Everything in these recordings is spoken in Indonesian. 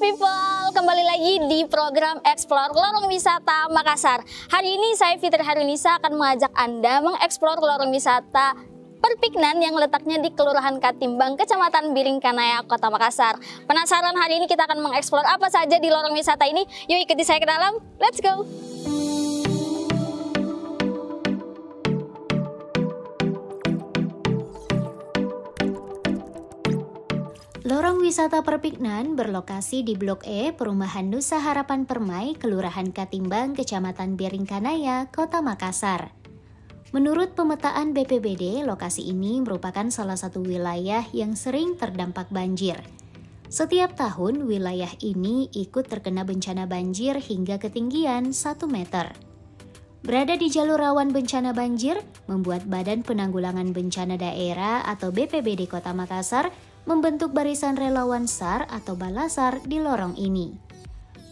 People, kembali lagi di program Explore Lorong Wisata Makassar. Hari ini saya Fitri Harunisa akan mengajak Anda mengeksplor lorong wisata Perpignan yang letaknya di Kelurahan Katimbang, Kecamatan Biringkanaya, Kota Makassar. Penasaran hari ini kita akan mengeksplor apa saja di lorong wisata ini? Yuk ikuti saya ke dalam, let's go! Lorong wisata Perpignan berlokasi di Blok E, Perumahan Nusa Harapan Permai, Kelurahan Katimbang, Kecamatan Biringkanaya, Kota Makassar. Menurut pemetaan BPBD, lokasi ini merupakan salah satu wilayah yang sering terdampak banjir. Setiap tahun, wilayah ini ikut terkena bencana banjir hingga ketinggian 1 meter. Berada di jalur rawan bencana banjir, membuat Badan Penanggulangan Bencana Daerah atau BPBD Kota Makassar membentuk barisan relawan SAR atau Balasar di lorong ini.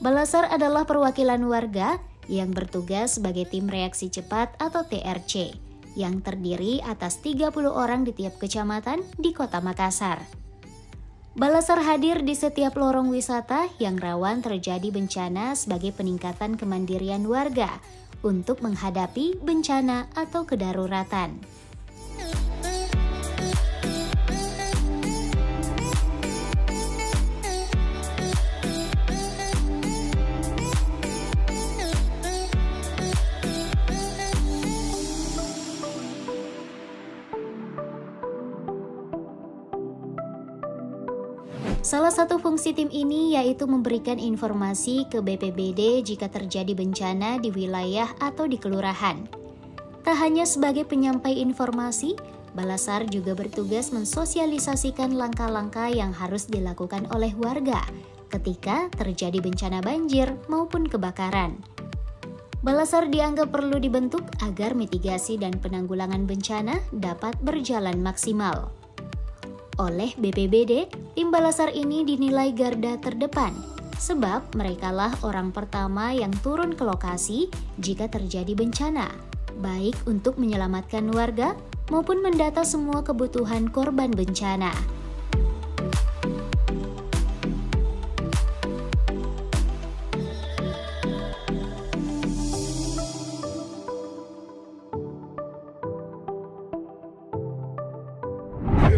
Balasar adalah perwakilan warga yang bertugas sebagai tim reaksi cepat atau TRC, yang terdiri atas 30 orang di tiap kecamatan di Kota Makassar. Balasar hadir di setiap lorong wisata yang rawan terjadi bencana sebagai peningkatan kemandirian warga untuk menghadapi bencana atau kedaruratan. Salah satu fungsi tim ini yaitu memberikan informasi ke BPBD jika terjadi bencana di wilayah atau di kelurahan. Tak hanya sebagai penyampai informasi, Balasar juga bertugas mensosialisasikan langkah-langkah yang harus dilakukan oleh warga ketika terjadi bencana banjir maupun kebakaran. Balasar dianggap perlu dibentuk agar mitigasi dan penanggulangan bencana dapat berjalan maksimal. Oleh BPBD, tim Balasar ini dinilai garda terdepan, sebab merekalah orang pertama yang turun ke lokasi jika terjadi bencana, baik untuk menyelamatkan warga maupun mendata semua kebutuhan korban bencana.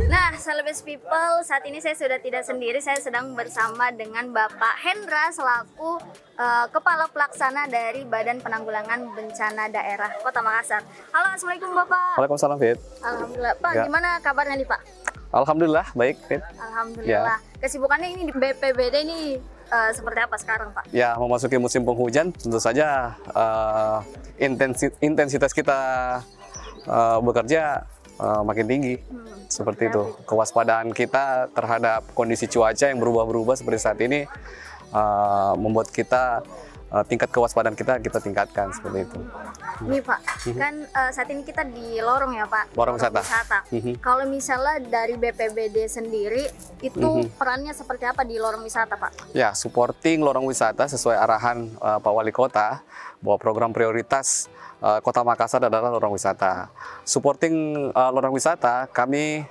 Nah, Celebes People, saat ini saya sudah tidak sendiri, saya sedang bersama dengan Bapak Hendra selaku Kepala Pelaksana dari Badan Penanggulangan Bencana Daerah Kota Makassar. Halo, Assalamualaikum Bapak. Waalaikumsalam, Fit. Alhamdulillah. Pak, Ya. Gimana kabarnya nih Pak? Alhamdulillah, baik, Fit. Alhamdulillah. Kesibukannya ini di BPBD ini seperti apa sekarang Pak? Ya, memasuki musim penghujan, tentu saja intensitas kita bekerja makin tinggi. Seperti itu. Kewaspadaan kita terhadap kondisi cuaca yang berubah-berubah seperti saat ini membuat kita tingkat kewaspadaan kita tingkatkan seperti itu. Nih Pak, kan saat ini kita di lorong ya Pak? Lorong wisata. Kalau misalnya dari BPBD sendiri, itu perannya seperti apa di lorong wisata Pak? Ya, supporting lorong wisata sesuai arahan Pak Wali Kota bahwa program prioritas Kota Makassar adalah lorong wisata. Supporting lorong wisata, kami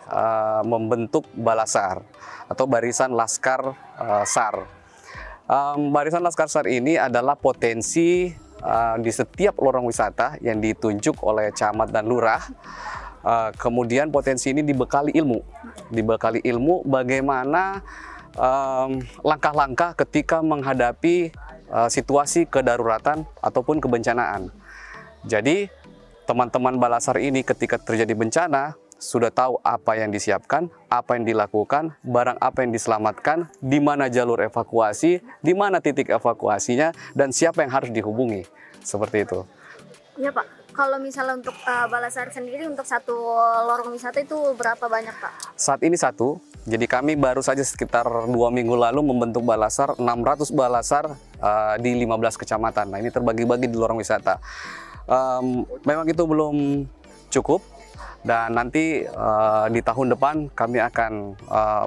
membentuk Balasar atau Barisan Laskar SAR. Barisan Laskar SAR ini adalah potensi di setiap lorong wisata yang ditunjuk oleh camat dan lurah. Kemudian potensi ini dibekali ilmu bagaimana langkah-langkah ketika menghadapi situasi kedaruratan ataupun kebencanaan. Jadi teman-teman Balasar ini ketika terjadi bencana sudah tahu apa yang disiapkan, apa yang dilakukan, barang apa yang diselamatkan, di mana jalur evakuasi, di mana titik evakuasinya, dan siapa yang harus dihubungi. Seperti itu. Iya Pak, kalau misalnya untuk Balasar sendiri untuk satu lorong wisata itu berapa banyak Pak? Saat ini satu, jadi kami baru saja sekitar 2 minggu lalu membentuk Balasar, 600 Balasar di 15 kecamatan. Nah ini terbagi-bagi di lorong wisata. Memang itu belum cukup dan nanti di tahun depan kami akan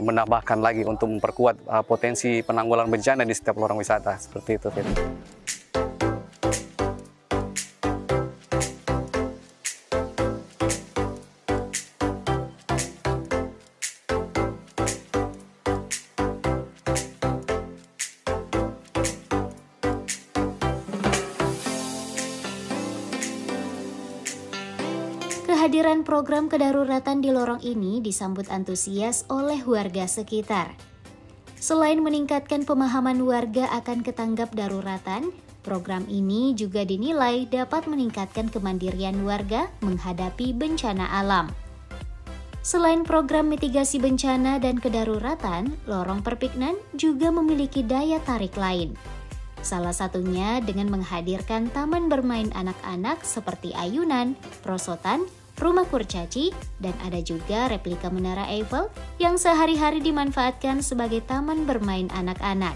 menambahkan lagi untuk memperkuat potensi penanggulangan bencana di setiap lorong wisata seperti itu. Kehadiran program kedaruratan di lorong ini disambut antusias oleh warga sekitar. Selain meningkatkan pemahaman warga akan ketanggap daruratan, program ini juga dinilai dapat meningkatkan kemandirian warga menghadapi bencana alam. Selain program mitigasi bencana dan kedaruratan, Lorong Perpiknan juga memiliki daya tarik lain. Salah satunya dengan menghadirkan taman bermain anak-anak seperti ayunan, perosotan, rumah kurcaci, dan ada juga replika Menara Eiffel yang sehari-hari dimanfaatkan sebagai taman bermain anak-anak.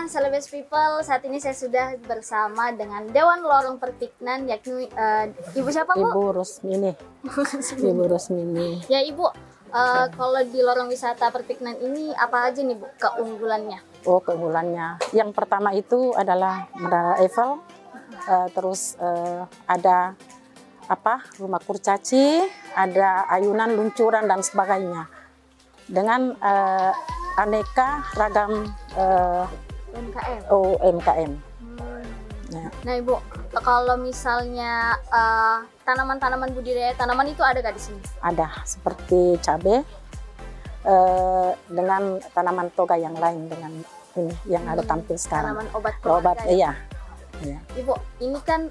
Celebes People, saat ini saya sudah bersama dengan Dewan Lorong Perpiknan, yakni Ibu siapa, Bu? Ibu Rusmini. Ibu Rusmini. Ya, Ibu, kalau di Lorong Wisata Perpiknan ini apa aja nih, Bu, keunggulannya? Oh, keunggulannya. Yang pertama itu adalah Menara Eiffel, terus ada rumah kurcaci, ada ayunan, luncuran, dan sebagainya. Dengan aneka ragam UMKM. UMKM. Ya. Nah, Ibu, kalau misalnya tanaman-tanaman budidaya tanaman itu ada nggak di sini? Ada, seperti cabai dengan tanaman toga yang lain dengan ini yang ada tampil sekarang. Tanaman obat keluarga. Obat, iya. Ya. Ibu, ini kan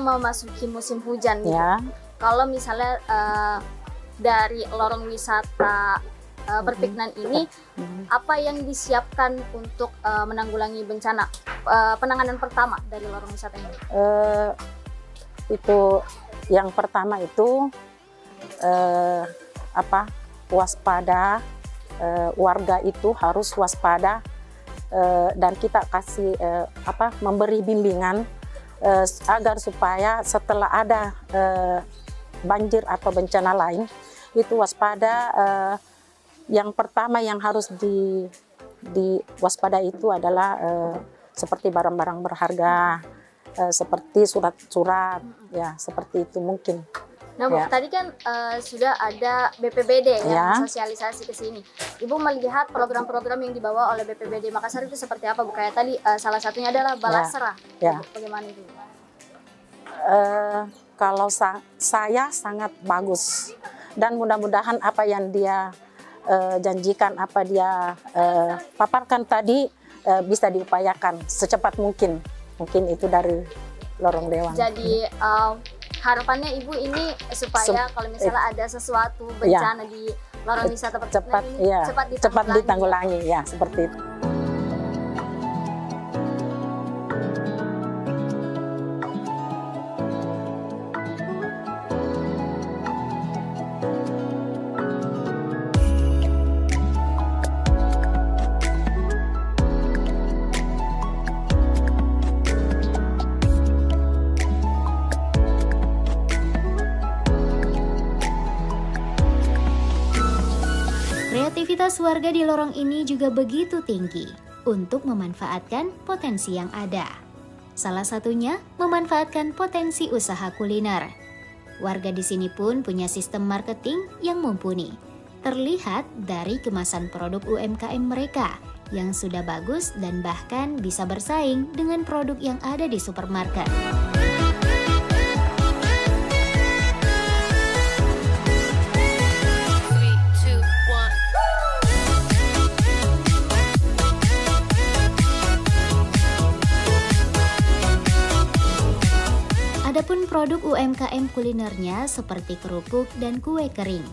memasuki musim hujan. Ya. Kalau misalnya dari lorong wisata Perpiknan ini, apa yang disiapkan untuk menanggulangi bencana? Penanganan pertama dari lorong wisata ini? Itu yang pertama itu waspada, warga itu harus waspada, dan kita kasih memberi bimbingan agar supaya setelah ada banjir atau bencana lain itu waspada. Yang pertama yang harus diwaspada itu adalah seperti barang-barang berharga, seperti surat-surat, ya seperti itu mungkin. Nah, Bu, ya. Tadi kan sudah ada BPBD ya. yang sosialisasi ke sini. Ibu melihat program-program yang dibawa oleh BPBD Makassar itu seperti apa, Bu? Kayak tadi salah satunya adalah balas serah. Ya. Bagaimana itu? Kalau saya sangat bagus, dan mudah-mudahan apa yang dia janjikan, apa dia paparkan tadi bisa diupayakan secepat mungkin. Mungkin itu dari Lorong Dewan. Jadi harapannya Ibu ini supaya kalau misalnya ada sesuatu bencana di Lorong Wisata Perpiknan ini cepat ditanggulangi. Ya, seperti itu. Kreativitas warga di lorong ini juga begitu tinggi untuk memanfaatkan potensi yang ada. Salah satunya memanfaatkan potensi usaha kuliner. Warga di sini pun punya sistem marketing yang mumpuni. Terlihat dari kemasan produk UMKM mereka yang sudah bagus dan bahkan bisa bersaing dengan produk yang ada di supermarket. Adapun produk UMKM kulinernya seperti kerupuk dan kue kering,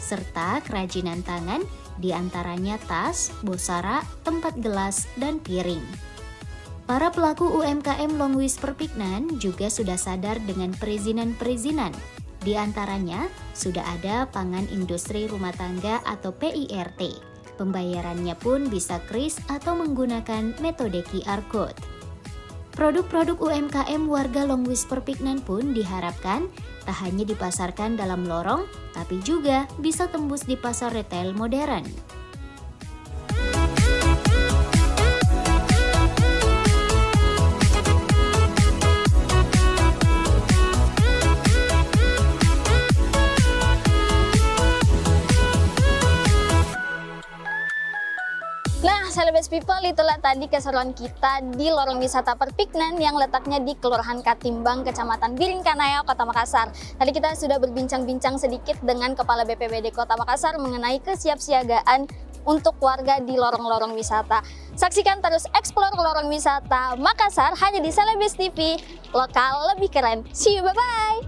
serta kerajinan tangan diantaranya tas, bosara, tempat gelas, dan piring. Para pelaku UMKM Longwis Perpiknan juga sudah sadar dengan perizinan-perizinan. Di antaranya sudah ada pangan industri rumah tangga atau PIRT. Pembayarannya pun bisa kris atau menggunakan metode QR Code. Produk-produk UMKM warga Longwis Perpiknan pun diharapkan tak hanya dipasarkan dalam lorong, tapi juga bisa tembus di pasar retail modern. Celebes People, itulah tadi keseruan kita di lorong wisata Perpignan yang letaknya di Kelurahan Katimbang, Kecamatan Biringkanaya, Kota Makassar. Tadi kita sudah berbincang-bincang sedikit dengan Kepala BPBD Kota Makassar mengenai kesiapsiagaan untuk warga di lorong-lorong wisata. Saksikan terus Explore Lorong Wisata Makassar hanya di Celebes TV, lokal lebih keren. See you, bye-bye!